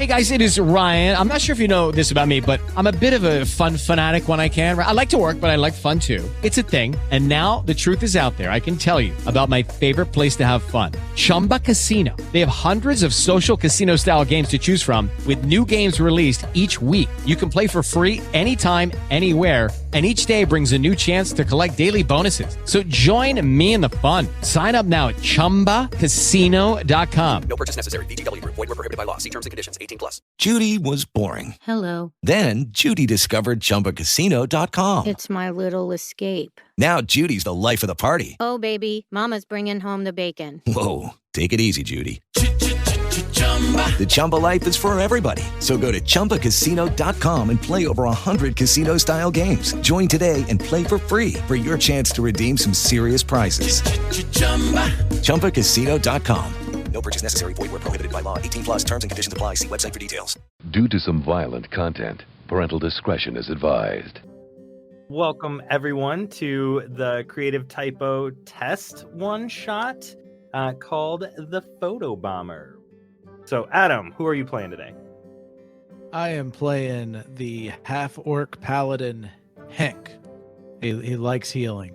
Hey guys, it is Ryan. I'm not sure if you know this about me, but I'm a bit of a fun fanatic when I can. I like to work, but I like fun too. It's a thing. And now the truth is out there. I can tell you about my favorite place to have fun. Chumba Casino. They have hundreds of social casino style games to choose from with new games released each week. You can play for free anytime, anywhere. And each day brings a new chance to collect daily bonuses. So join me in the fun. Sign up now at ChumbaCasino.com. No purchase necessary. VGW Group. Void where prohibited by law. See terms and conditions. 18+. Judy was boring. Hello. Then Judy discovered ChumbaCasino.com. It's my little escape. Now Judy's the life of the party. Oh, baby, mama's bringing home the bacon. Whoa, take it easy, Judy. The Chumba life is for everybody. So go to ChumbaCasino.com and play over 100 casino-style games. Join today and play for free for your chance to redeem some serious prizes. ChumbaCasino.com. No purchase necessary. Void where prohibited by law. 18+. Terms and conditions apply. See website for details. Due to some violent content, parental discretion is advised. Welcome, everyone, to the Creative Typo Test one-shot called the Photobomber. So, Adam, who are you playing today? I am playing the half-orc paladin Henk. He likes healing,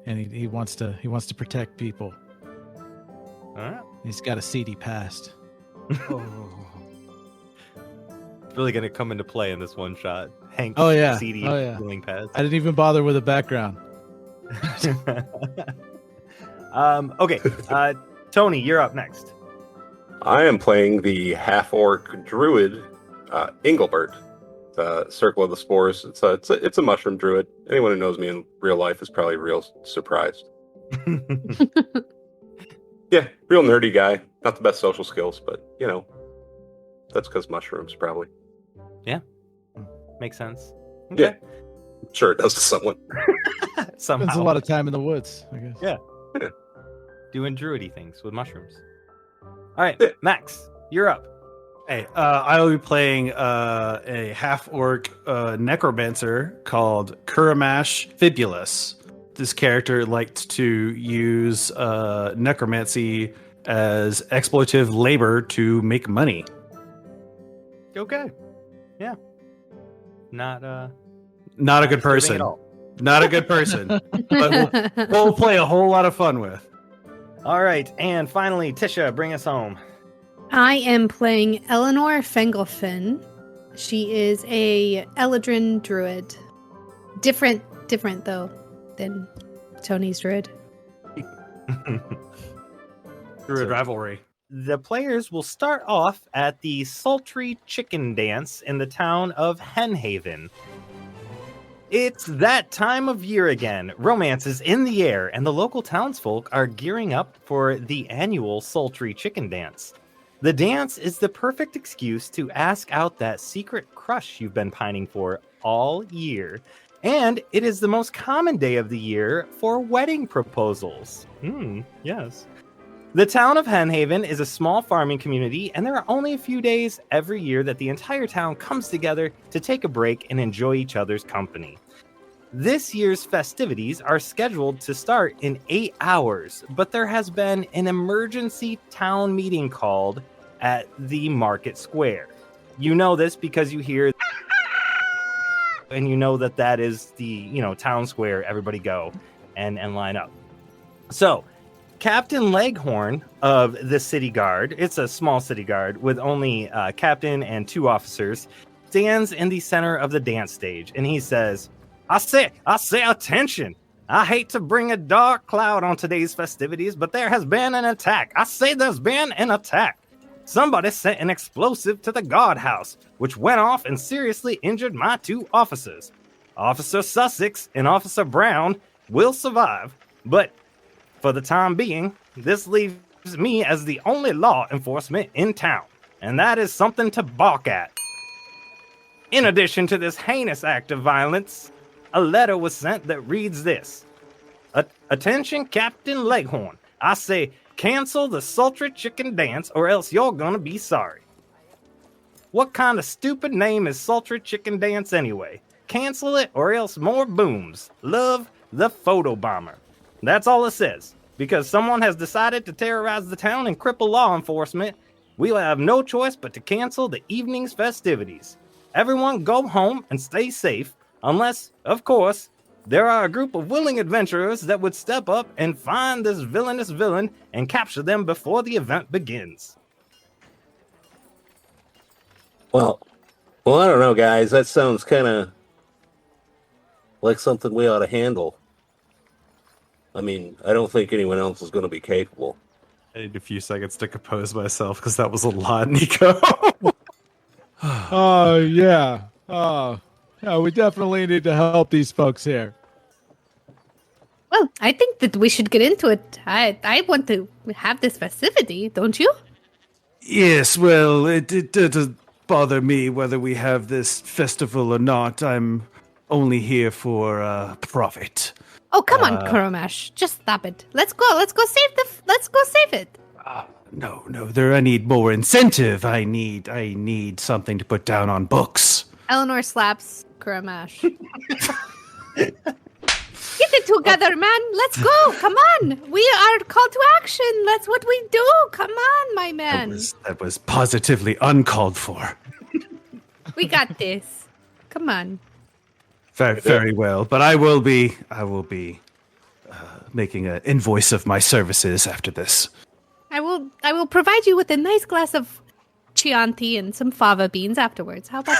and he wants to protect people. All right. He's got a seedy past. Really going to come into play in this one shot. Hank's seedy healing past. I didn't even bother with a background. Okay, Tony, you're up next. I am playing the half-orc druid, Englebert. Circle of the Spores. It's a mushroom druid. Anyone who knows me in real life is probably real surprised. Yeah, real nerdy guy. Not the best social skills, but, that's because mushrooms, probably. Yeah, makes sense. Okay. Yeah, sure it does to someone. Somehow. Spends a lot of time in the woods, I guess. Yeah. Doing druidy things with mushrooms. All right, Max, you're up. Hey, I will be playing a half-orc necromancer called Guramesh Fibulus. This character liked to use necromancy as exploitative labor to make money. Okay. Yeah. Not a good person. Not a good person. But we'll play a whole lot of fun with. All right, and finally, Tisha, bring us home. I am playing Eleanor Llongollen. She is a Eladrin druid. Different though than Tony's druid. Druid rivalry. The players will start off at the Sultry Chicken Dance in the town of Henhaven. It's that time of year again. Romance is in the air, and the local townsfolk are gearing up for the annual Sultry Chicken Dance. The dance is the perfect excuse to ask out that secret crush you've been pining for all year. And it is the most common day of the year for wedding proposals. Yes. The town of Henhaven is a small farming community, and there are only a few days every year that the entire town comes together to take a break and enjoy each other's company. This year's festivities are scheduled to start in 8 hours, but there has been an emergency town meeting called at the market square. You know this because you hear and you know that is the, town square. Everybody go and line up. So, Captain Leghorn of the city guard, it's a small city guard with only a captain and 2 officers, stands in the center of the dance stage, and he says, I say, attention. I hate to bring a dark cloud on today's festivities, but there has been an attack. I say there's been an attack. Somebody sent an explosive to the guardhouse, which went off and seriously injured my 2 officers. Officer Sussex and Officer Brown will survive, but for the time being, this leaves me as the only law enforcement in town, and that is something to balk at. In addition to this heinous act of violence, a letter was sent that reads this. Attention, Captain Leghorn. I say, cancel the Sultry Chicken Dance or else you're gonna be sorry. What kind of stupid name is Sultry Chicken Dance anyway? Cancel it or else more booms. Love, the Photobomber. That's all it says. Because someone has decided to terrorize the town and cripple law enforcement, we'll have no choice but to cancel the evening's festivities. Everyone go home and stay safe, unless, of course, there are a group of willing adventurers that would step up and find this villainous villain and capture them before the event begins. Well, I don't know, guys. That sounds kind of like something we ought to handle. I mean, I don't think anyone else is going to be capable. I need a few seconds to compose myself because that was a lot, Nico. Yeah. Yeah, we definitely need to help these folks here. Well, I think that we should get into it. I want to have this festivity, don't you? Yes, well, it doesn't bother me whether we have this festival or not. I'm only here for profit. Oh, come on, Guramesh. Just stop it. Let's go save it. No, I need more incentive. I need something to put down on books. Eleanor slaps Guramesh. Get it together, man. Let's go. Come on. We are called to action. That's what we do. Come on, my man. That was positively uncalled for. We got this. Come on. Very, very well. But I will be making an invoice of my services after this. I will provide you with a nice glass of Chianti and some fava beans afterwards. How about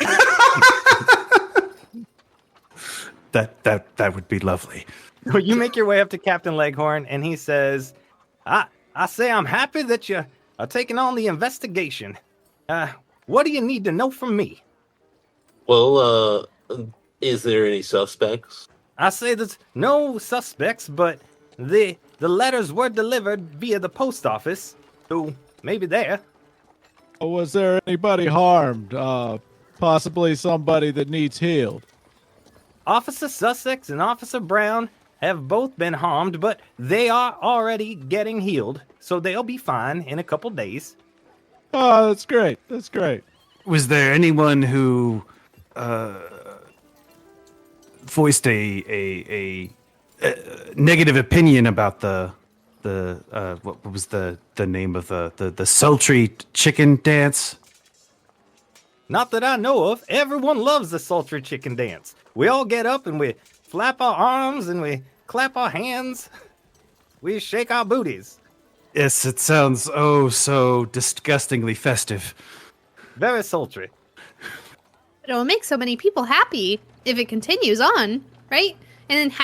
that? That would be lovely. Well, you make your way up to Captain Leghorn, and he says, I say I'm happy that you are taking on the investigation. What do you need to know from me? Well, is there any suspects? I say there's no suspects, but the letters were delivered via the post office, so maybe there. Was there anybody harmed? Possibly somebody that needs healed. Officer Sussex and Officer Brown have both been harmed, but they are already getting healed, so they'll be fine in a couple days. Oh, that's great. That's great. Was there anyone who voiced a negative opinion about the what was the name of the Sultry Chicken Dance? Not that I know of. Everyone loves the Sultry Chicken Dance. We all get up and we flap our arms and we clap our hands. We shake our booties. Yes, it sounds oh so disgustingly festive. Very sultry. It'll make so many people happy if it continues on, right? And then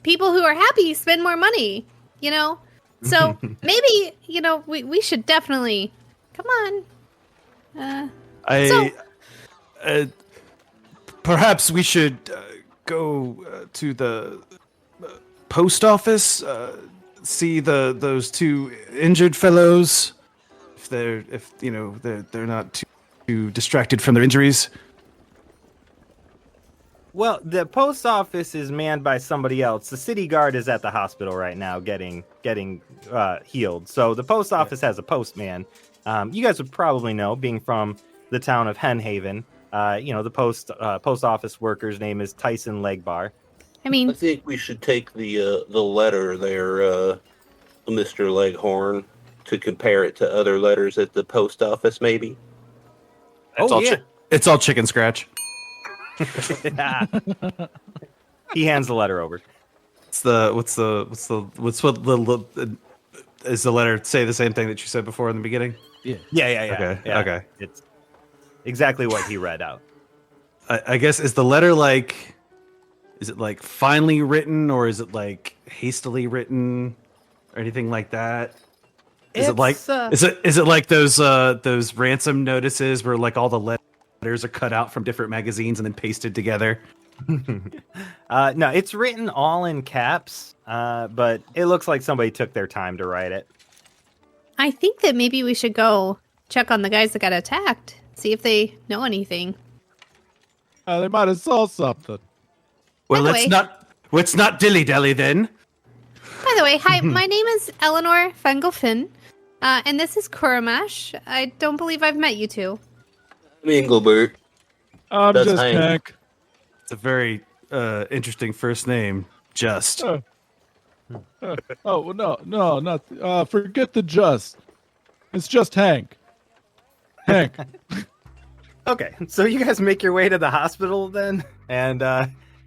people who are happy spend more money, you know? So maybe, you know, we should definitely come on. Perhaps we should go to the post office, see those two injured fellows if they're not too distracted from their injuries. Well, the post office is manned by somebody else. The city guard is at the hospital right now getting healed. So the post office has a postman. You guys would probably know, being from the town of Henhaven. The post office worker's name is Tyson Legbar. I mean, I think we should take the letter there, Mr. Leghorn, to compare it to other letters at the post office, maybe. It's all chicken scratch. He hands the letter over. Is the letter say the same thing that you said before in the beginning? Yeah. Okay. It's exactly what he read out. I guess is the letter is it like finely written or is it like hastily written or anything like that? Is it like those ransom notices where like all the letters are cut out from different magazines and then pasted together? No, it's written all in caps, but it looks like somebody took their time to write it. I think that maybe we should go check on the guys that got attacked, see if they know anything. They might have saw something. Well, let's not dilly-dally then. By the way, hi, my name is Eleanor Llongollen, and this is Guramesh. I don't believe I've met you two. I'm Englebert. I'm That's just Hank. Hank. It's a very interesting first name. Just. No, not. Forget the just. It's just Hank. Henk. Okay, so you guys make your way to the hospital then, and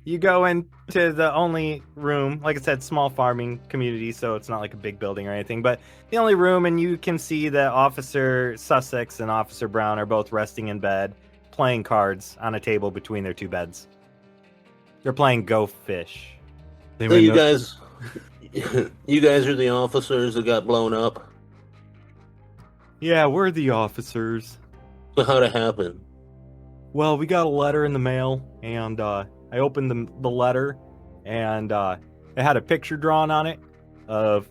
you go into the only room. Like I said, small farming community, so it's not like a big building or anything, but the only room, and you can see that Officer Sussex and Officer Brown are both resting in bed, playing cards on a table between their two beds. They're playing Go Fish. So you guys are the officers that got blown up? Yeah, we're the officers. So how'd it happen? Well, we got a letter in the mail, and I opened the letter, and it had a picture drawn on it of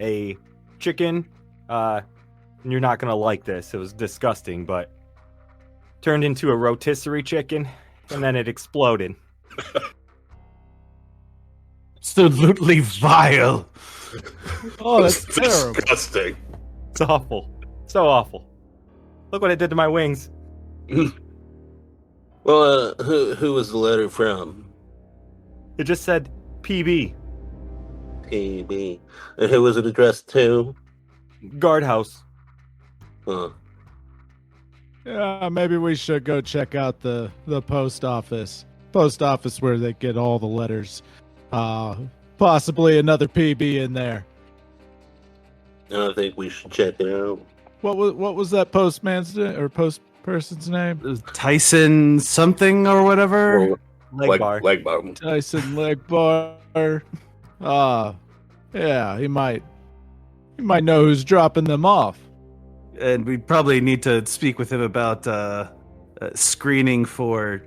a chicken. And you're not going to like this. It was disgusting, but turned into a rotisserie chicken, and then it exploded. Absolutely vile. Oh, that's terrible. Disgusting. It's awful. So awful. Look what it did to my wings. Well, who was the letter from? It just said PB. PB. And who was it addressed to? Guardhouse. Huh. Yeah, maybe we should go check out the post office. Post office where they get all the letters. Possibly another PB in there. I think we should check it out. What was that postman's or post person's name? Tyson something or whatever. Leg bar. Leg bar. Tyson Leg Bar. Yeah, he might know who's dropping them off. And we probably need to speak with him about screening for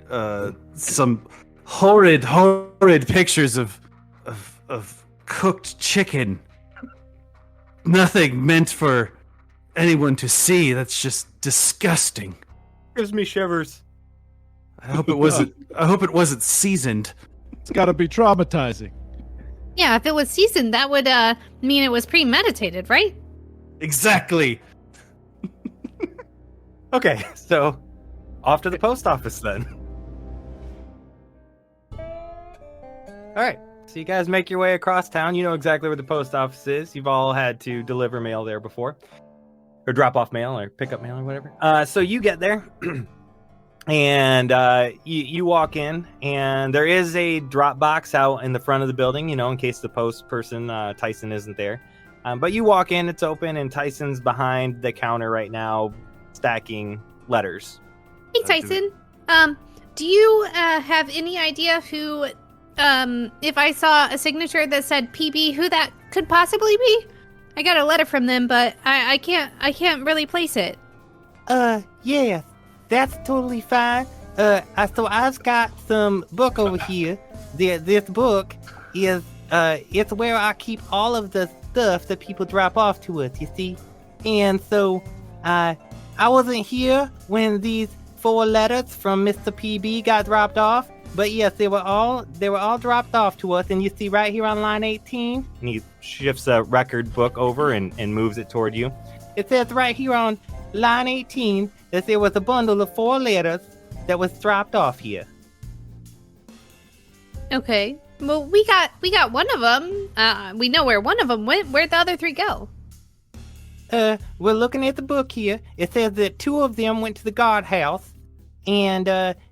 some horrid pictures of cooked chicken. Nothing meant for anyone to see. That's just disgusting. Gives me shivers. I hope it wasn't seasoned. It's got to be traumatizing. Yeah, if it was seasoned, that would mean it was premeditated, right? Exactly. Okay, so off to the post office then. All right, so you guys make your way across town. You know exactly where the post office is. You've all had to deliver mail there before, or drop off mail, or pick up mail, or whatever. So you get there, and you walk in, and there is a drop box out in the front of the building, in case the post person, Tyson, isn't there. But you walk in, it's open, and Tyson's behind the counter right now, stacking letters. Hey, Tyson. Do you have any idea who, if I saw a signature that said PB, who that could possibly be? I got a letter from them, but I can't really place it. Yeah, that's totally fine. So I've got some book over here. This book is, it's where I keep all of the stuff that people drop off to us, you see? And so, I wasn't here when these 4 letters from Mr. PB got dropped off, but yes, they were all dropped off to us. And you see right here on line 18, and he shifts a record book over and moves it toward you. It says right here on line 18 that there was a bundle of 4 letters that was dropped off here. Okay, well we got one of them. We know where one of them went. Where'd the other 3 go? We're looking at the book here. It says that 2 of them went to the guardhouse, and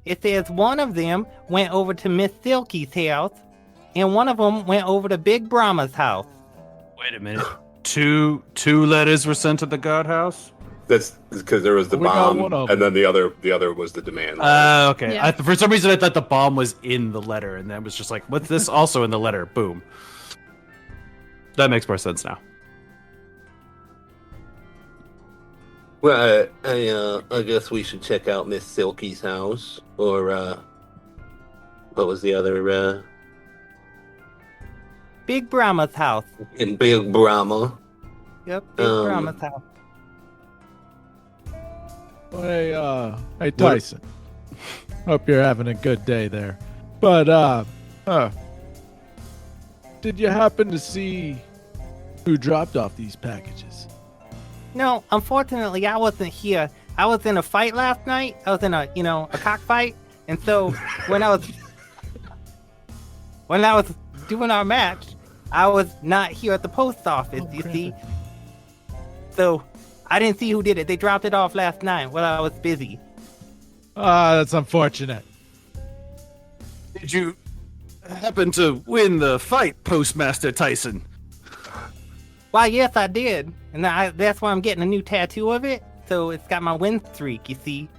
it says one of them went over to Miss Silky's house, and one of them went over to Big Brahma's house. Wait a minute. Two letters were sent to the guardhouse? That's because there was the bomb, and then the other was the demand. Okay. Yeah. For some reason, I thought the bomb was in the letter, and then was just like, what's this also in the letter? Boom. That makes more sense now. Well, I guess we should check out Miss Silky's house, or what was the other? Big Brahma's house. In Big Brahma. Yep, Big Brahma's house. Hey Tyson. Hope you're having a good day there. But did you happen to see who dropped off these packages? No, unfortunately, I wasn't here. I was in a fight last night. I was in a cockfight, and so when I was doing our match, I was not here at the post office. You see, so I didn't see who did it. They dropped it off last night while I was busy. That's unfortunate. Did you happen to win the fight, Postmaster Tyson? Why, yes, I did. And that's why I'm getting a new tattoo of it. So it's got my win streak, you see.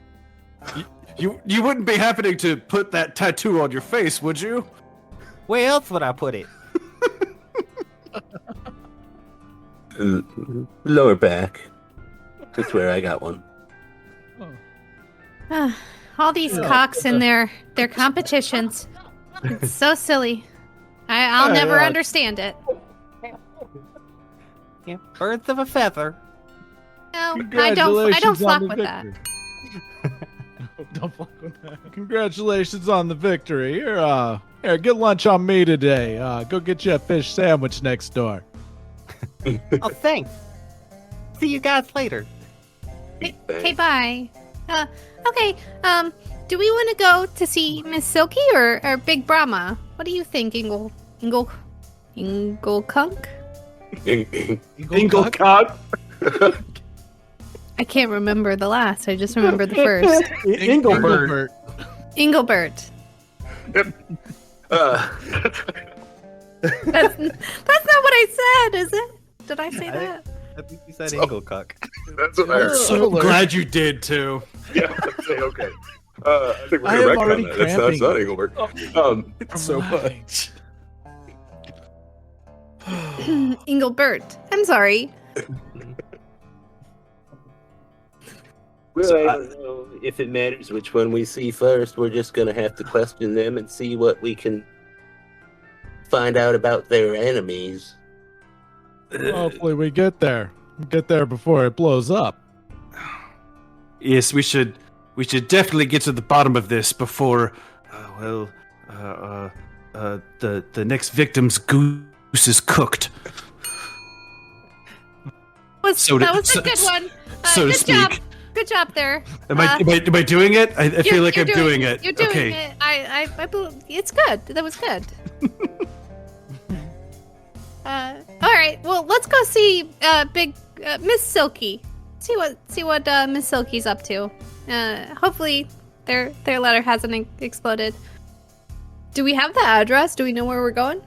You wouldn't be happening to put that tattoo on your face, would you? Where else would I put it? Lower back. That's where I got one. All these cocks and their competitions. It's so silly. I'll never understand it. Yeah, birds of a feather. No, I don't flock with that. Don't flock with that. Congratulations on the victory. Here, get lunch on me today. Go get you a fish sandwich next door. Oh, thanks. See you guys later. Okay, bye. Okay, do we want to go to see Miss Silky or Big Brahma? What do you think, Inglecock? Inglecock? I can't remember the last. I just remember the first. Englebert. Englebert. That's not what I said, is it? Did I say that? I think you said Inglecock. That's what I heard. So glad you did too. Yeah, I'd say okay. I think I we're am going to already on that. That's not Engelbert. It's so much. Englebert. I'm sorry. Well, I don't know if it matters which one we see first. We're just going to have to question them and see what we can find out about their enemies. Hopefully we get there. Get there before it blows up. Yes, we should definitely get to the bottom of this before, the next victim's goose is cooked. That was a good one. So to good speak. job. Good job there. Am I doing it? I feel like I'm doing it. You're doing okay. it. I believe it's good. That was good. All right. Well, let's go see Big Miss Silky. See what Miss Silky's up to. Hopefully their letter hasn't exploded. Do we have the address? Do we know where we're going?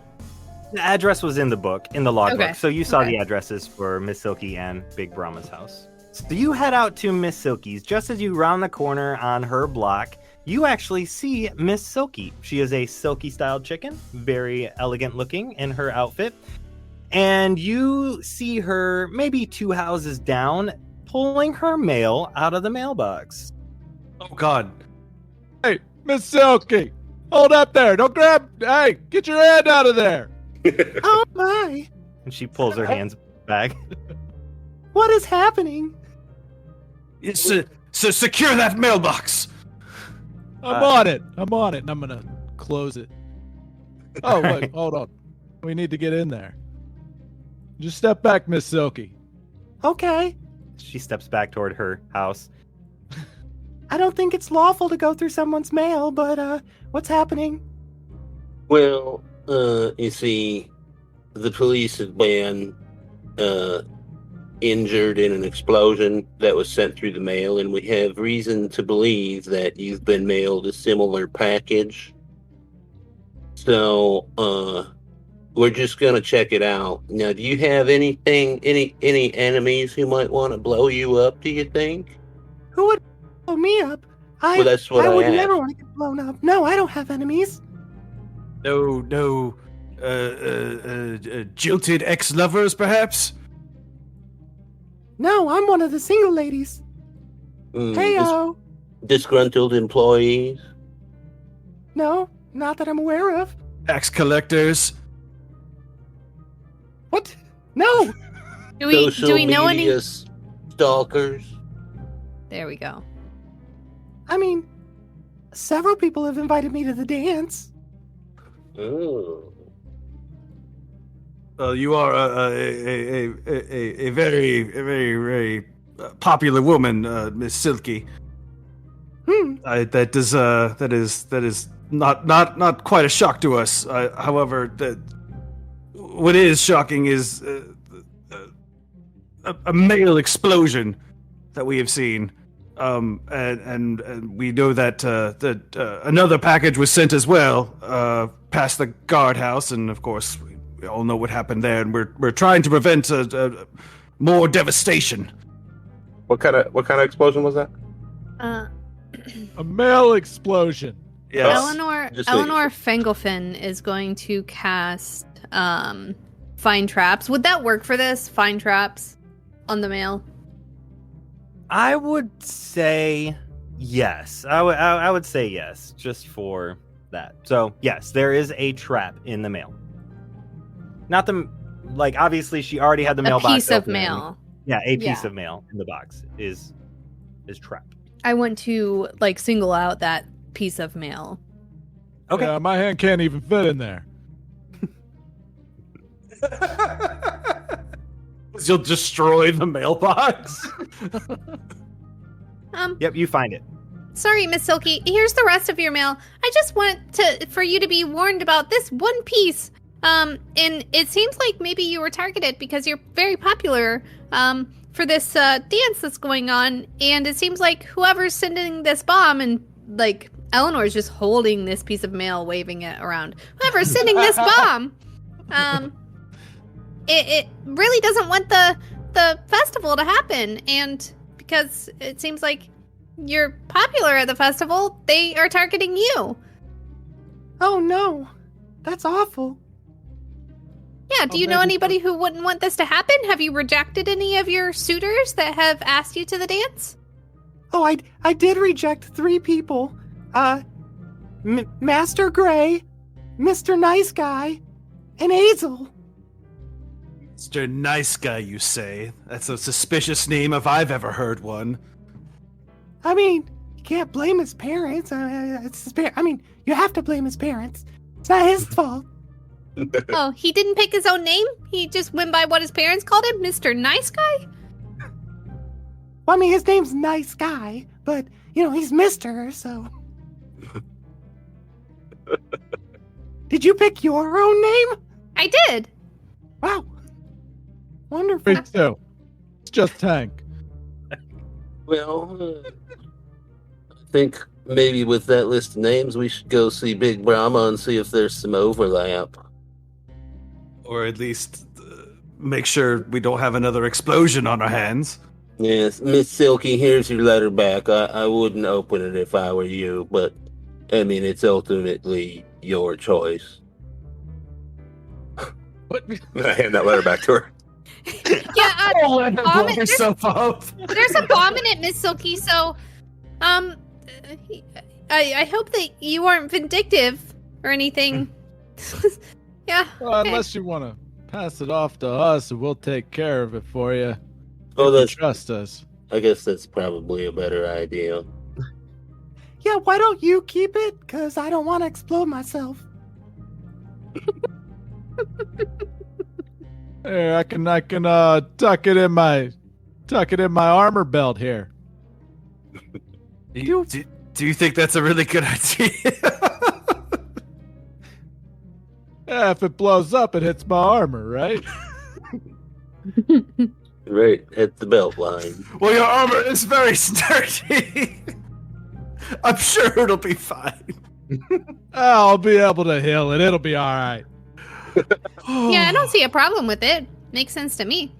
The address was in the book, in the logbook. Okay. So you saw the addresses for Miss Silky and Big Brahma's house. So you head out to Miss Silky's. Just as you round the corner on her block, you actually see Miss Silky. She is a silky-styled chicken, very elegant looking in her outfit. And you see her maybe 2 houses down, pulling her mail out of the mailbox. Oh, God. Hey, Miss Silky, hold up there. Don't grab. Hey, get your hand out of there. Oh, my. And she pulls her hands back. What is happening? So secure that mailbox. I'm on it, and I'm gonna close it. Oh, wait, hold on. We need to get in there. Just step back, Miss Silky. Okay. She steps back toward her house. I don't think it's lawful to go through someone's mail, but what's happening? Well, you see, the police have been injured in an explosion that was sent through the mail, and we have reason to believe that you've been mailed a similar package. So, we're just gonna check it out. Now, do you have any enemies who might want to blow you up, do you think? Who would blow me up? Well, that's what I would asked. never want to get blown up. No, I don't have enemies. No, jilted ex-lovers, perhaps? No, I'm one of the single ladies. Heyo. Disgruntled employees? No, not that I'm aware of. Tax collectors? What? No. Do we know any? Media stalkers? There we go. I mean, several people have invited me to the dance. Oh. Well, you are a very popular woman, Miss Silky. That is not quite a shock to us. However, what is shocking is a male explosion that we have seen. And we know that another package was sent as well past the guardhouse, and of course we all know what happened there. And we're trying to prevent more devastation. What kind of explosion was that? A male explosion. Yes. Eleanor Fengelfin is going to cast Find Traps. Would that work for this? Find Traps on the male? I would say yes. I would say yes, just for that. So yes, there is a trap in the mail. Not the obviously she already had the mailbox. A piece of open. mail. Yeah, a piece of mail in the box is trapped. I want to single out that piece of mail. Okay. Yeah, my hand can't even fit in there. You'll destroy the mailbox. Yep, you find it. Sorry, Miss Silky. Here's the rest of your mail. I just want for you to be warned about this one piece. And it seems like maybe you were targeted because you're very popular for this dance that's going on. And it seems like whoever's sending this bomb, and Eleanor's just holding this piece of mail, waving it around. Whoever's sending this bomb, it really doesn't want the festival to happen. And because it seems like you're popular at the festival, they are targeting you. Oh no, that's awful. Yeah, do you know anybody who wouldn't want this to happen? Have you rejected any of your suitors that have asked you to the dance? Oh, I did reject 3 people. Master Gray, Mr. Nice Guy, and Hazel. Mr. Nice Guy, you say? That's a suspicious name if I've ever heard one. I mean, you can't blame his parents. You have to blame his parents. It's not his fault. Oh, he didn't pick his own name? He just went by what his parents called him? Mr. Nice Guy? Well, I mean, his name's Nice Guy, but, he's Mr., so... Did you pick your own name? I did. Wow. Wonderful. Me too. It's just Hank. Well, I think maybe with that list of names, we should go see Big Brahma and see if there's some overlap. Or at least make sure we don't have another explosion on our hands. Yes, Miss Silky, here's your letter back. I wouldn't open it if I were you, but, I mean, it's ultimately your choice. What? I hand that letter back to her. Yeah, There's a bomb in it, Miss Silky, so, I hope that you aren't vindictive or anything. Yeah. Well, unless you want to pass it off to us, and we'll take care of it for you. Oh, Trust us. I guess that's probably a better idea. Yeah, why don't you keep it? Because I don't want to explode myself. Here, I can tuck it in my armor belt here. Do you think that's a really good idea? Yeah, if it blows up, it hits my armor, right? Right at the belt line. Well, your armor is very sturdy. I'm sure it'll be fine. I'll be able to heal it. It'll be all right. Yeah, I don't see a problem with it. Makes sense to me.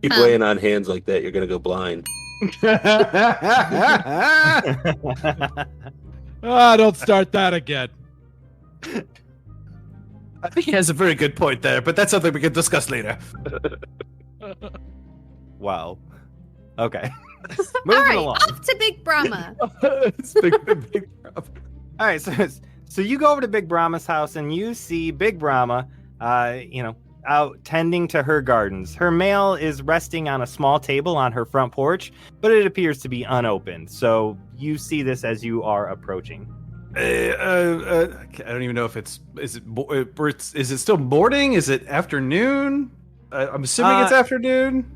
Keep laying on hands like that, you're gonna go blind. Don't start that again. I think he has a very good point there, but that's something we can discuss later. Wow. Okay. All right, off to Big Brahma. Big Brahma. All right, so you go over to Big Brahma's house and you see Big Brahma, out tending to her gardens. Her mail is resting on a small table on her front porch, but it appears to be unopened. So you see this as you are approaching. I don't even know if is it still morning? Is it afternoon? I'm assuming it's afternoon.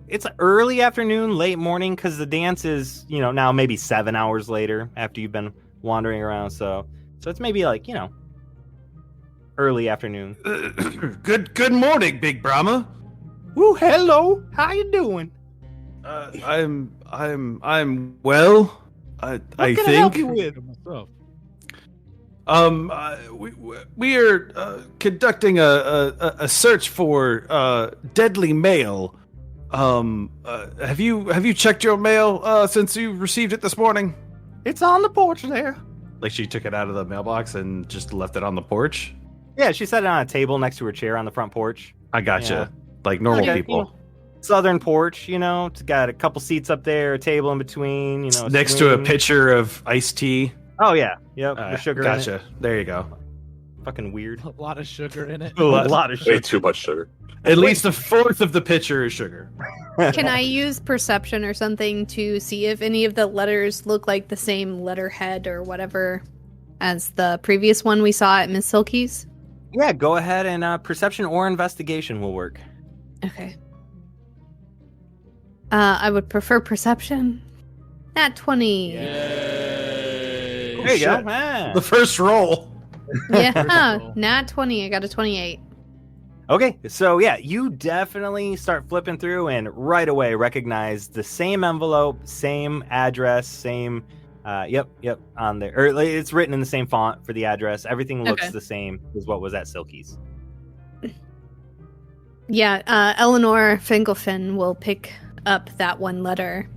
It's early afternoon, late morning, because the dance is now maybe 7 hours later after you've been wandering around. So it's maybe early afternoon. Good morning, Big Brahma. Woo, hello. How you doing? I'm well. I What can I think. help you with? We are conducting a search for deadly mail. Have you checked your mail since you received it this morning? It's on the porch there. Like she took it out of the mailbox and just left it on the porch? Yeah, she set it on a table next to her chair on the front porch. I gotcha. Yeah. Like normal Okay, people. you know, southern porch, it's got a couple seats up there, a table in between, a Next to a swing. pitcher of iced tea. Oh yeah, yep, with sugar in Gotcha. it. There you go. Fucking weird. A lot of sugar in it. A lot of Way sugar. too much sugar. At least a fourth of the pitcher is sugar. Can I use perception or something to see if any of the letters look like the same letterhead or whatever as the previous one we saw at Miss Silky's? Yeah, go ahead and perception or investigation will work. Okay. I would prefer perception. Nat 20. There you go. Ah. The first roll. Yeah, nat 20. I got a 28. Okay, so yeah, you definitely start flipping through and right away recognize the same envelope, same address, same, yep, on there. Or it's written in the same font for the address. Everything looks Okay. the same as what was at Silky's. Yeah, Eleanor Finkelfin will pick up that one letter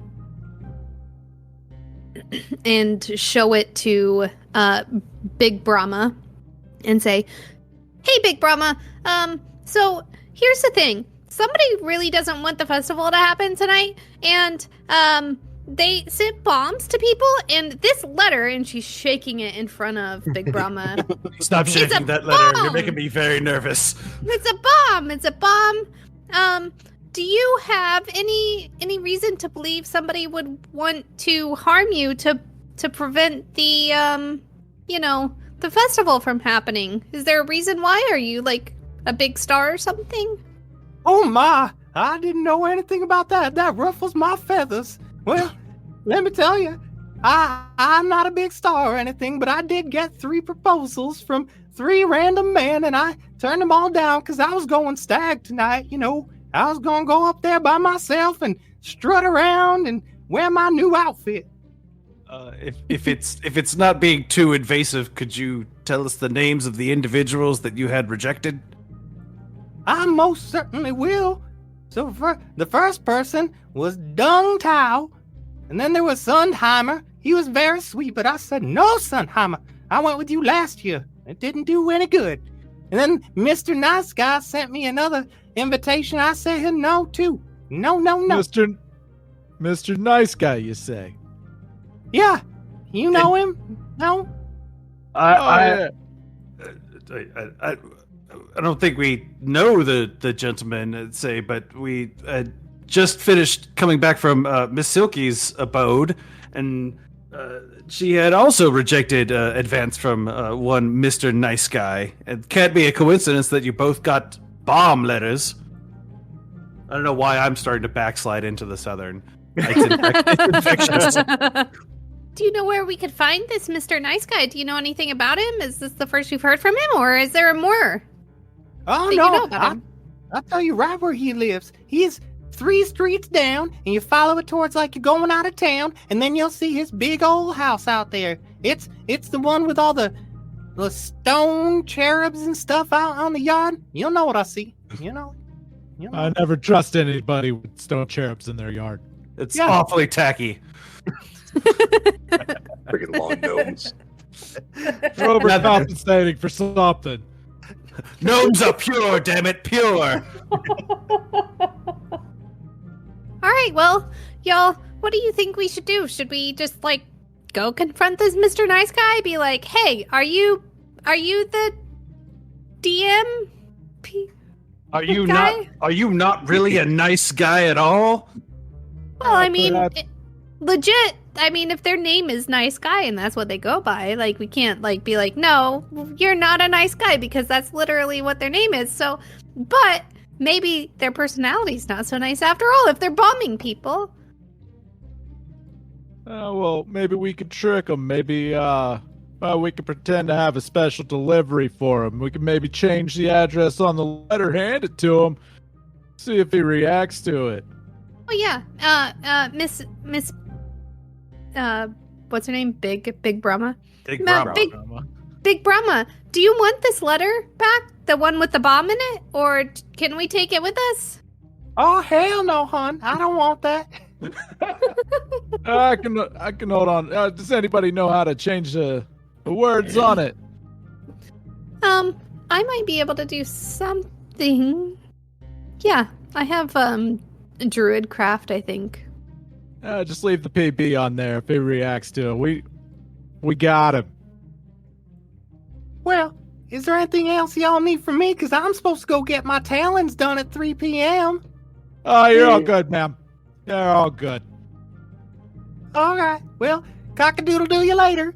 and show it to Big Brahma and say, "Hey, Big Brahma, so here's the thing. Somebody really doesn't want the festival to happen tonight, and they sent bombs to people, and this letter," and she's shaking it in front of Big Brahma. Stop It's a shaking that letter. You're bomb! making me very nervous. It's a bomb. It's a bomb. Do you have any reason to believe somebody would want to harm you to prevent the the festival from happening? Is there a reason why? Are you like a big star or something? Oh my, I didn't know anything about that. That ruffles my feathers. Well, let me tell you, I'm not a big star or anything, but I did get 3 proposals from 3 random men, and I turned them all down because I was going stag tonight. I was going to go up there by myself and strut around and wear my new outfit. If it's not being too invasive, could you tell us the names of the individuals that you had rejected? I most certainly will. So the first person was Dung Tao, and then there was Sundheimer. He was very sweet, but I said, "No, Sundheimer, I went with you last year. It didn't do any good." And then Mr. Nice Guy sent me another invitation. I said no, too. No. Mr. Nice Guy, you say? Yeah, you know him? No? I don't think we know the gentleman, say, but we just finished coming back from Miss Silky's abode, and she had also rejected advance from one Mr. Nice Guy. It can't be a coincidence that you both got bomb letters. I don't know why I'm starting to backslide into the Southern. It's infectious. Do you know where we could find this Mr. Nice Guy? Do you know anything about him? Is this the first you've heard from him, or is there more? Oh, that you no. know about him? I'll tell you right where he lives. He's 3 streets down, and you follow it towards like you're going out of town, and then you'll see his big old house out there. It's the one with all the stone cherubs and stuff out on the yard. You'll know what I see. You know. I never trust anybody with stone cherubs in their yard. It's awfully tacky. Freaking long gnomes. They're overcompensating for something. Gnomes are pure, damn it, pure. All right, well, y'all, what do you think we should do? Should we just go confront this Mr. Nice Guy? Be like, "Hey, are you the DM? Are you guy? Are you not really a nice guy at all? Well, I mean, perhaps- legit. I mean, if their name is Nice Guy and that's what they go by, we can't be like, "No, you're not a nice guy," because that's literally what their name is. So, but maybe their personality's not so nice after all if they're bombing people. Well, maybe we could trick them. Maybe we could pretend to have a special delivery for them. We could maybe change the address on the letter, hand it to them. See if he reacts to it. Oh yeah, Miss, what's her name? Big Brahma. Big Brahma. Do you want this letter back? The one with the bomb in it, or can we take it with us? Oh hell no, hon! I don't want that. I can hold on. Does anybody know how to change the words on it? I might be able to do something. Yeah, I have druid craft, I think. Just leave the PB on there if he reacts to it. We got him. Well, is there anything else y'all need from me? Because I'm supposed to go get my talons done at 3 p.m. Oh, you're all good, ma'am. You're all good. All right. Well, cock-a-doodle-doo you later.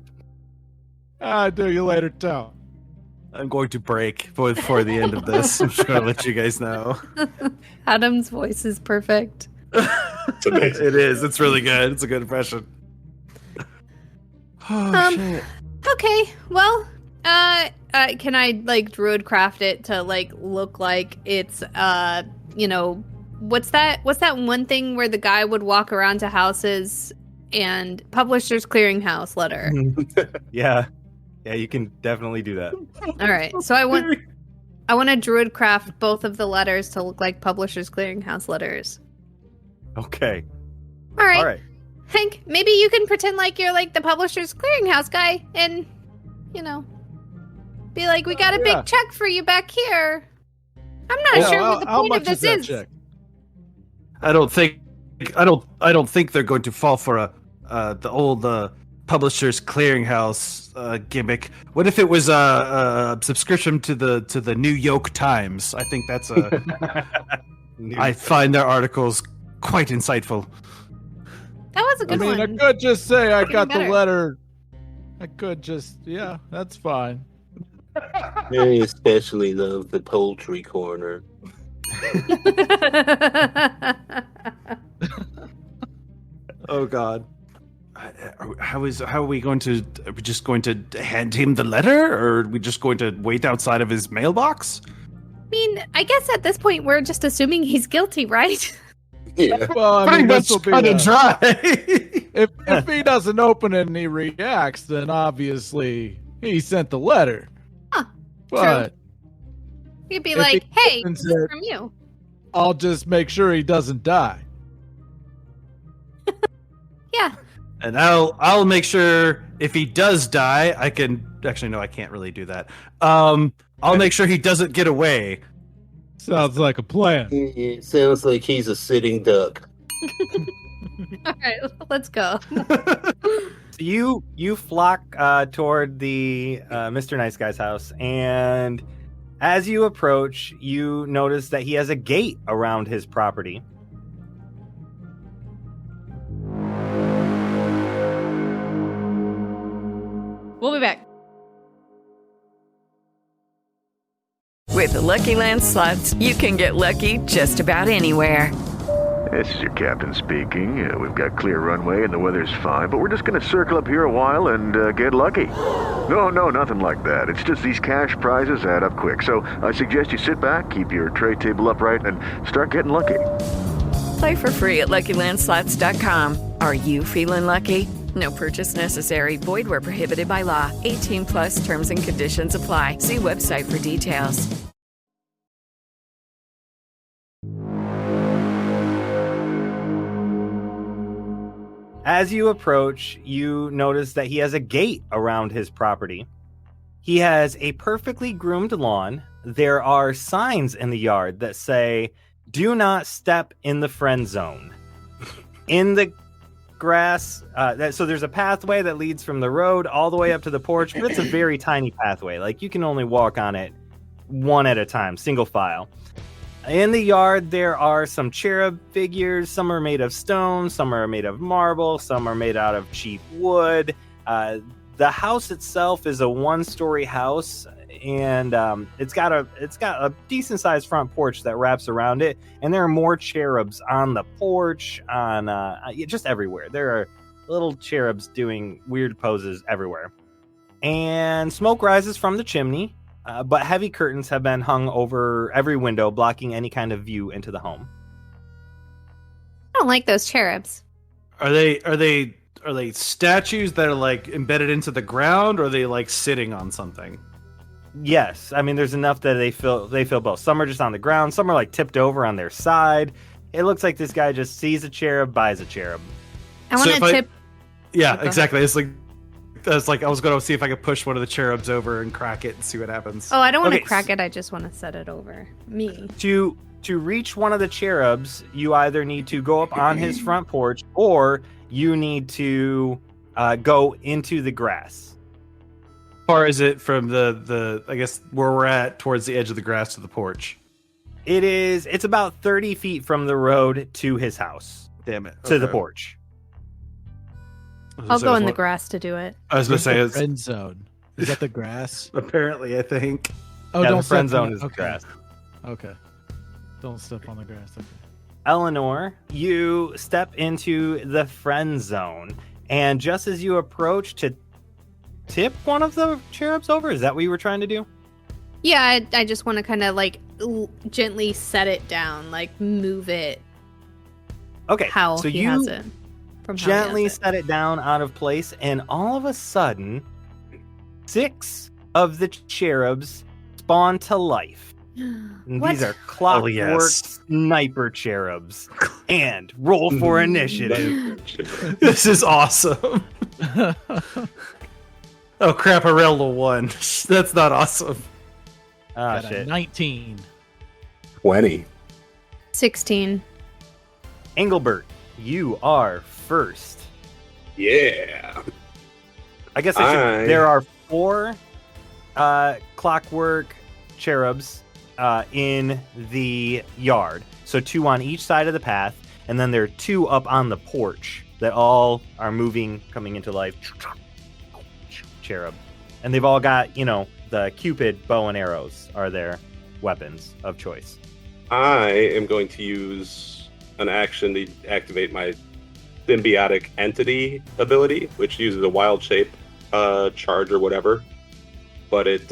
Do you later, too. I'm going to break before the end of this. I'm just going to let you guys know. Adam's voice is perfect. It is. It's really good. It's a good impression. Oh, shit. Okay, well, can I, like, druid craft it to, like, look like it's, what's that one thing where the guy would walk around to houses and Publishers Clearinghouse letter? Yeah, you can definitely do that. All right, so I want to druid craft both of the letters to look like Publishers Clearinghouse letters. Okay. All right. Henk, maybe you can pretend like you're like the Publishers Clearinghouse guy and, be like, we got a big check for you back here. I'm not sure what the point of this is. Check? I don't think they're going to fall for the old Publishers Clearinghouse gimmick. What if it was a subscription to the New York Times? I think that's I find their articles quite insightful. That was a good one. I could just say I got the letter. I could just, that's fine. I especially love the poultry corner. Oh God. How are we going to? Are we just going to hand him the letter, or are we just going to wait outside of his mailbox? I mean, I guess at this point we're just assuming he's guilty, right? Yeah. Well, I mean, this will be kind of dry. if he doesn't open it and he reacts, then obviously he sent the letter. Huh. But true. He'd be like, "Hey, this is from you." I'll just make sure he doesn't die. Yeah. And I'll make sure if he does die, I can actually no, I can't really do that. I'll make sure he doesn't get away. Sounds like a plan. It sounds like he's a sitting duck. All right, let's go. So you flock toward the Mr. Nice Guy's house, and as you approach, you notice that he has a gate around his property. We'll be back. With the Lucky Land Slots, you can get lucky just about anywhere. This is your captain speaking. We've got clear runway and the weather's fine, but we're just going to circle up here a while and get lucky. No, nothing like that. It's just these cash prizes add up quick. So I suggest you sit back, keep your tray table upright, and start getting lucky. Play for free at LuckyLandSlots.com. Are you feeling lucky? No purchase necessary. Void where prohibited by law. 18+ terms and conditions apply. See website for details. As you approach, you notice that he has a gate around his property. He has a perfectly groomed lawn. There are signs in the yard that say, "Do not step in the friend zone." In the grass, so there's a pathway that leads from the road all the way up to the porch, but it's a very tiny pathway. Like, you can only walk on it one at a time, single file. In the yard, there are some cherub figures. Some are made of stone, some are made of marble, some are made out of cheap wood. The house itself is a 1-story house, and it's got a decent sized front porch that wraps around it. And there are more cherubs on the porch, on just everywhere. There are little cherubs doing weird poses everywhere. And smoke rises from the chimney. but heavy curtains have been hung over every window, blocking any kind of view into the home. I don't like those cherubs. Are they statues that are like embedded into the ground, or are they like sitting on something? Yes, I mean there's enough that they feel both. Some are just on the ground, some are like tipped over on their side. It looks like this guy just sees a cherub, buys a cherub. I want to tip. Yeah, exactly. It's like I was going to see if I could push one of the cherubs over and crack it and see what happens. Oh, I don't want to crack it. I just want to set it over me. To reach one of the cherubs, you either need to go up on his front porch, or you need to go into the grass. How far is it from the I guess where we're at towards the edge of the grass to the porch? It's about 30 feet from the road to his house. Damn it. To the porch. I'll go in the grass to do it. I was going to say it's friend zone. Is that the grass? Apparently, I think. Oh, yeah, don't the friend step zone on is it. Okay. grass. Okay. Don't step on the grass. Okay. Eleanor, you step into the friend zone, and just as you approach to tip one of the cherubs over, is that what you were trying to do? Yeah, I just want to kind of like gently set it down, like move it. Okay, how so he you has it. From how he gently has it. set it down out of place, and all of a sudden, 6 of the cherubs spawn to life. And these are clockwork sniper cherubs. And roll for initiative. This is awesome. Oh crap! I rolled a 1. That's not awesome. Ah, Got a shit. 19. 20. 16. Englebert, you are first. Yeah. I guess there are 4 clockwork cherubs in the yard. So 2 on each side of the path, and then there are 2 up on the porch that all are moving, coming into life. Cherub. And they've all got, the Cupid bow and arrows are their weapons of choice. I am going to use an action to activate my symbiotic entity ability, which uses a wild shape charge or whatever. But it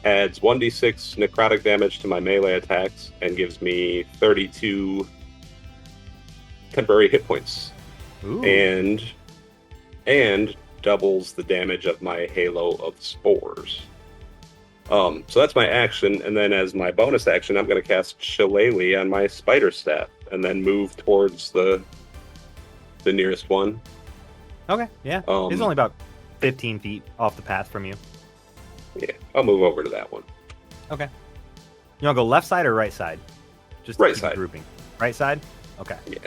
adds 1d6 necrotic damage to my melee attacks and gives me 32 temporary hit points. Ooh. And doubles the damage of my halo of spores. So that's my action, and then as my bonus action, I'm going to cast Shillelagh on my spider staff, and then move towards the nearest one. Okay, yeah. It's only about 15 feet off the path from you. Yeah, I'll move over to that one. Okay. You want to go left side or right side? Just to Right keep side. Grouping. Right side? Okay. Yeah.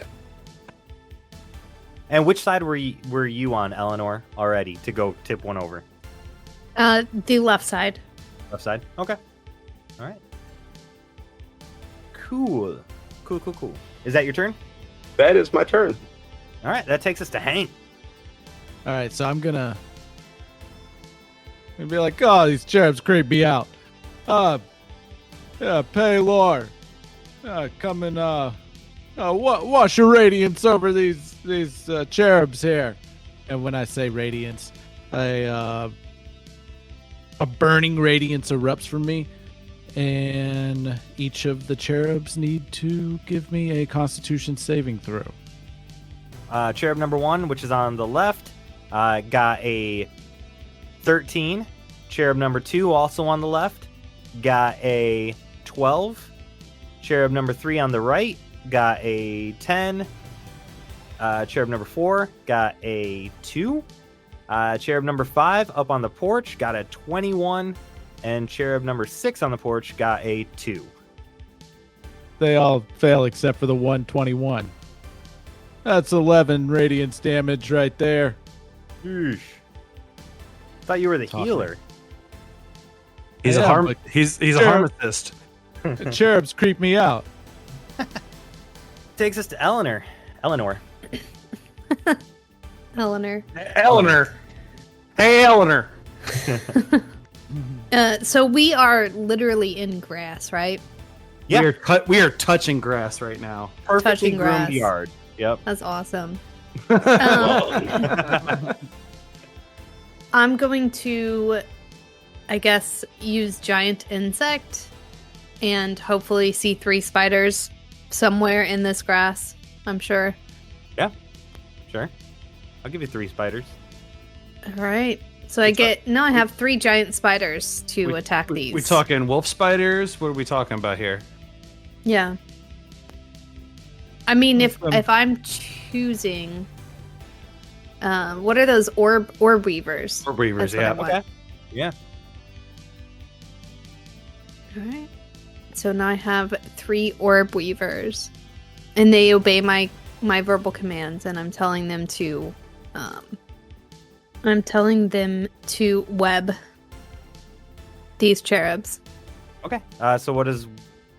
And which side were you on, Eleanor, already to go tip one over? The left side. Left side? Okay. All right. Cool. Is that your turn? That is my turn. All right, that takes us to Henk. All right, so I'm gonna be like, oh, these cherubs creep me out. Yeah, Paylor, come and wash your radiance over these cherubs here. And when I say radiance, a burning radiance erupts from me, and each of the cherubs need to give me a Constitution saving throw. Cherub number 1, which is on the left, got a 13. Cherub number 2, also on the left, got a 12. Cherub number 3 on the right got a 10. Cherub number 4 got a 2. Cherub number 5 up on the porch got a 21. And cherub number 6 on the porch got a 2. They all fail except for the 121. That's 11 radiance damage right there. Eesh. Thought you were the healer. He's a pharmacist. The cherubs creep me out. Takes us to Eleanor. Eleanor. Eleanor. Hey, Eleanor. So we are literally in grass, right? Yeah. We are touching grass right now. Perfectly Touching groomed grass. yard. Yep. That's awesome. I'm going to I guess, use giant insect and hopefully see 3 spiders somewhere in this grass, I'm sure. Yeah, sure. I'll give you 3 spiders. All right. So I have 3 giant spiders to attack these. We talking wolf spiders? What are we talking about here? Yeah. I mean, if I'm choosing, what are those orb weavers? Orb weavers, That's yeah. what I want. Okay. Yeah. All right. So now I have 3 orb weavers, and they obey my verbal commands, and I'm telling them to web these cherubs. Okay. So what does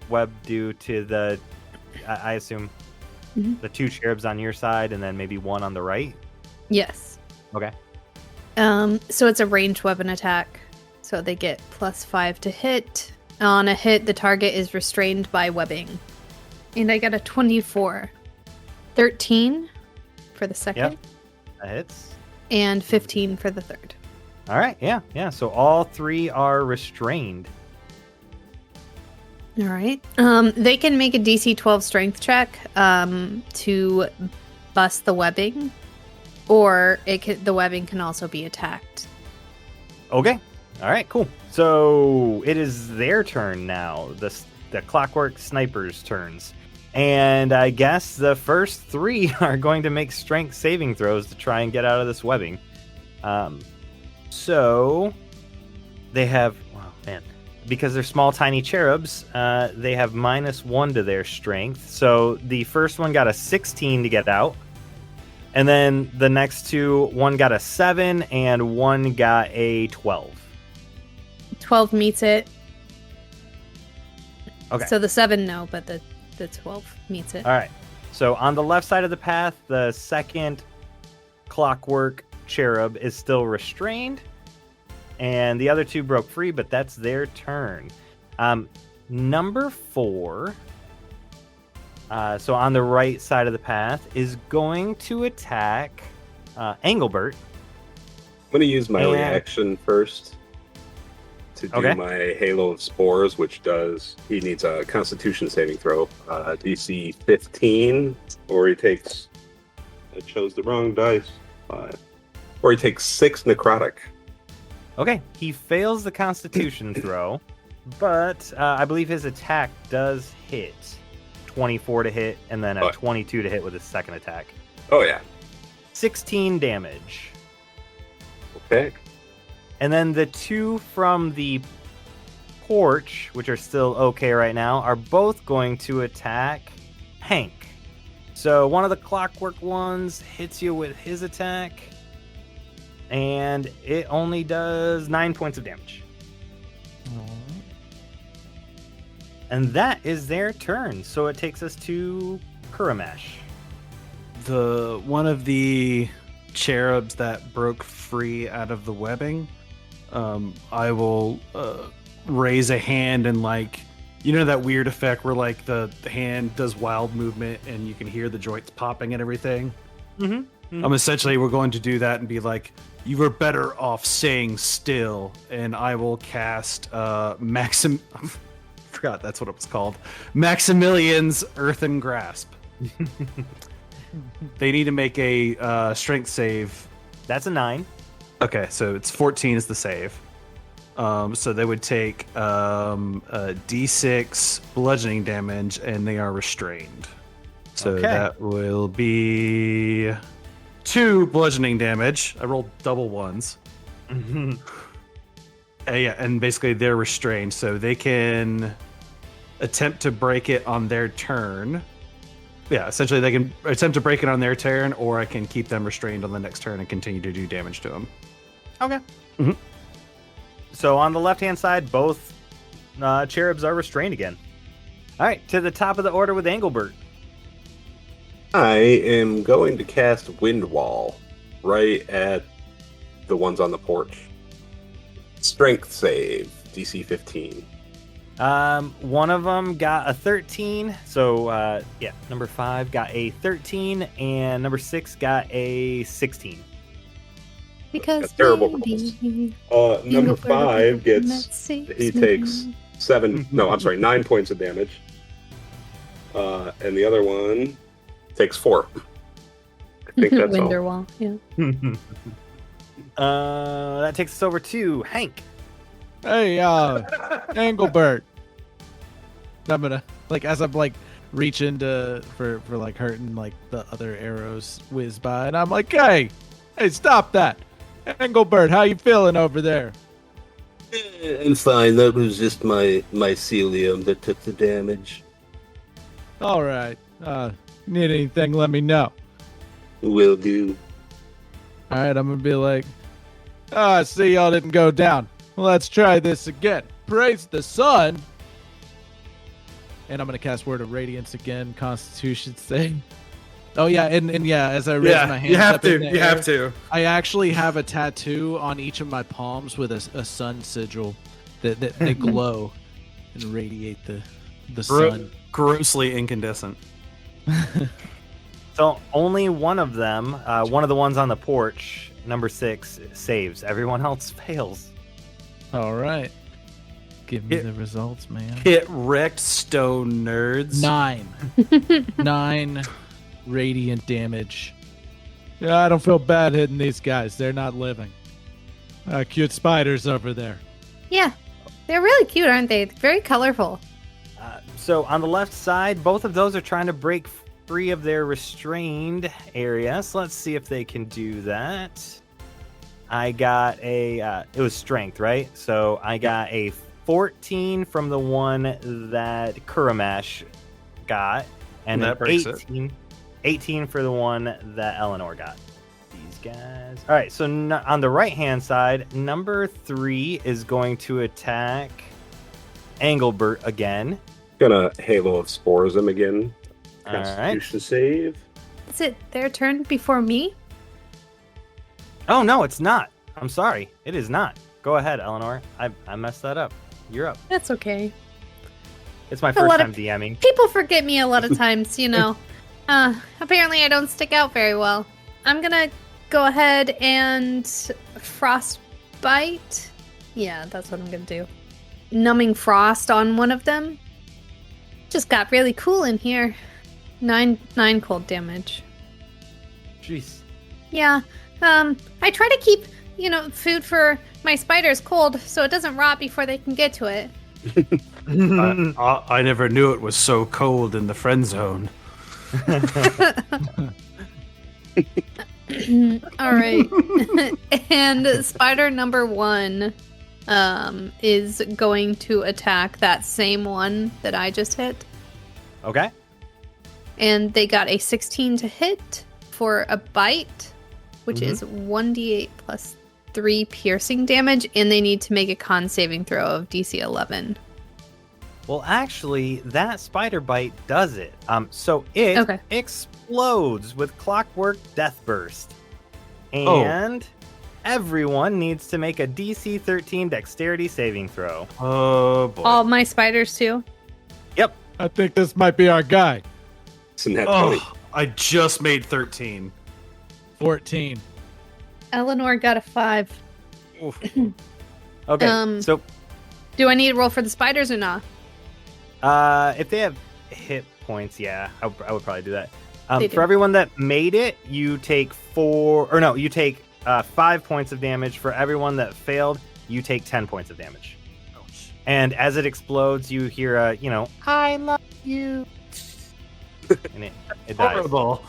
web do to the? I assume the 2 cherubs on your side, and then maybe 1 on the right. Yes. Okay. So it's a ranged weapon attack. So they get +5 to hit. On a hit, the target is restrained by webbing. And I got a 24. 13 for the second. Yep. That hits. And 15 for the third. All right. Yeah. So all 3 are restrained. All right. They can make a DC 12 strength check to bust the webbing, or the webbing can also be attacked. Okay. All right. Cool. So it is their turn now. The Clockwork Snipers' turns, and I guess the first 3 are going to make strength saving throws to try and get out of this webbing. So they have. Wow, man. Because they're small, tiny cherubs, they have -1 to their strength. So the first one got a 16 to get out. And then the next 2, one got a 7 and 1 got a 12. 12 meets it. Okay. So the 7, no, but the 12 meets it. All right. So on the left side of the path, the second Clockwork Cherub is still restrained. And the other 2 broke free, but that's their turn. Number 4, so on the right side of the path, is going to attack Englebert. I'm going to use my reaction first to do my Halo of Spores, which he needs a Constitution saving throw. DC 15, or he takes, I chose the wrong dice, 5. Or he takes 6 necrotic. Okay, he fails the Constitution throw, but I believe his attack does hit. 24 to hit, and then a 22 to hit with his second attack. Oh, yeah. 16 damage. Okay. And then the 2 from the porch, which are still okay right now, are both going to attack Henk. So one of the Clockwork ones hits you with his attack, and it only does 9 points of damage. And that is their turn. So it takes us to Guramesh. One of the cherubs that broke free out of the webbing, I will raise a hand and, like, you know that weird effect where, like, the hand does wild movement and you can hear the joints popping and everything? Mm-hmm. We're going to do that and be like, you were better off staying still, and I will cast forgot that's what it was called. Maximilian's Earthen Grasp. They need to make a strength save. That's a 9. Okay, so it's 14 is the save. So they would take a D6 bludgeoning damage, and they are restrained. So that will be 2 bludgeoning damage. I rolled double ones. Mm-hmm. Yeah, and basically they're restrained, so they can attempt to break it on their turn. Yeah, essentially they can attempt to break it on their turn, or I can keep them restrained on the next turn and continue to do damage to them. Okay. Mm-hmm. So on the left-hand side, both cherubs are restrained again. All right, to the top of the order with Englebert. I am going to cast Wind Wall right at the ones on the porch. Strength save, DC 15. One of them got a 13. So, number 5 got a 13, and number 6 got a 16. Because terrible maybe number Englebert 5 gets, saves he me. takes 9 points of damage. And the other one takes 4. I think that's all. Winderwall, yeah. That takes us over to Henk. Hey, Englebert. I'm gonna, like, as I'm, like, reaching for like hurting, like, the other arrows whiz by, and I'm like, hey, stop that. Englebert, how you feeling over there? I'm fine. That was just my mycelium that took the damage. All right. Need anything, let me know. Will do. All right, I'm going to be like, I see y'all didn't go down. Let's try this again. Praise the sun. And I'm going to cast Word of Radiance again, Constitution save. Oh, yeah, and yeah, as I raise my hands you have up to. in the You air, have to. I actually have a tattoo on each of my palms with a sun sigil that they glow and radiate the sun. Grossly incandescent. So only one of them, one of the ones on the porch, number 6, saves. Everyone else fails. All right. Give me the results, man. Hit wrecked stone nerds. 9 radiant damage. Yeah, I don't feel bad hitting these guys. They're not living. Cute spiders over there. Yeah, they're really cute, aren't they? Very colorful. So on the left side, both of those are trying to break free of their restrained area. So let's see if they can do that. I got it was strength, right? So I got a 14 from the one that Guramesh got, and That an 18 for the one that Eleanor got. These guys. All right, so on the right-hand side, number 3 is going to attack Englebert again. Gonna Halo of Spores him again. All right. Constitution save. Is it their turn before me? Oh, no, it's not. I'm sorry. It is not. Go ahead, Eleanor. I messed that up. You're up. That's okay. It's my first time DMing. People forget me a lot of times, you know. Apparently I don't stick out very well. I'm gonna go ahead and frostbite. Yeah, that's what I'm gonna do. Numbing frost on one of them. Just got really cool in here. 9 cold damage. Jeez. Yeah. I try to keep, food for my spiders cold so it doesn't rot before they can get to it. I never knew it was so cold in the friend zone. All right. And spider number 1 is going to attack that same one that I just hit. Okay. And they got a 16 to hit for a bite, which is 1d8 plus 3 piercing damage, and they need to make a con saving throw of DC 11. Well, actually, that spider bite does it. So it explodes with clockwork death burst. And everyone needs to make a DC 13 dexterity saving throw. Oh, boy. All my spiders, too? Yep. I think this might be our guy. I just made 13. 14. Eleanor got a 5. Okay, so... Do I need to roll for the spiders or not? If they have hit points, yeah, I would probably do that. They do. For everyone that made it, you take 5 points of damage. For everyone that failed, you take 10 points of damage. Ouch. And as it explodes, you hear I love you. And it dies. Horrible.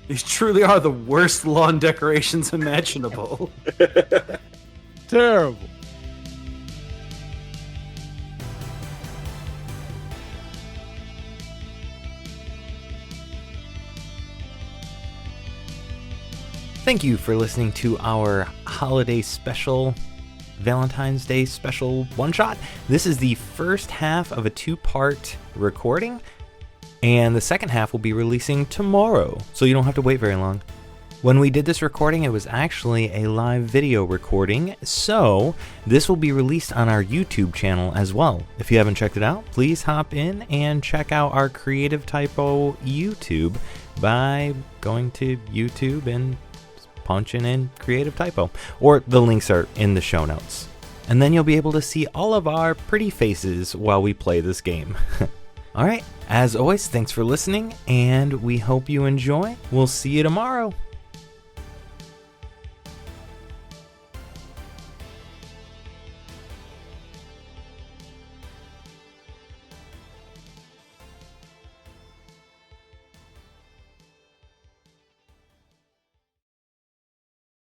These truly are the worst lawn decorations imaginable. Terrible. Thank you for listening to our holiday special, Valentine's Day special one-shot. This is the first half of a 2-part recording, and the second half will be releasing tomorrow, so you don't have to wait very long. When we did this recording, it was actually a live video recording, so this will be released on our YouTube channel as well. If you haven't checked it out, please hop in and check out our Creative Typo YouTube by going to YouTube and punch in creative typo, or the links are in the show notes. And then you'll be able to see all of our pretty faces while we play this game. All right, as always, thanks for listening, and we hope you enjoy. We'll see you tomorrow.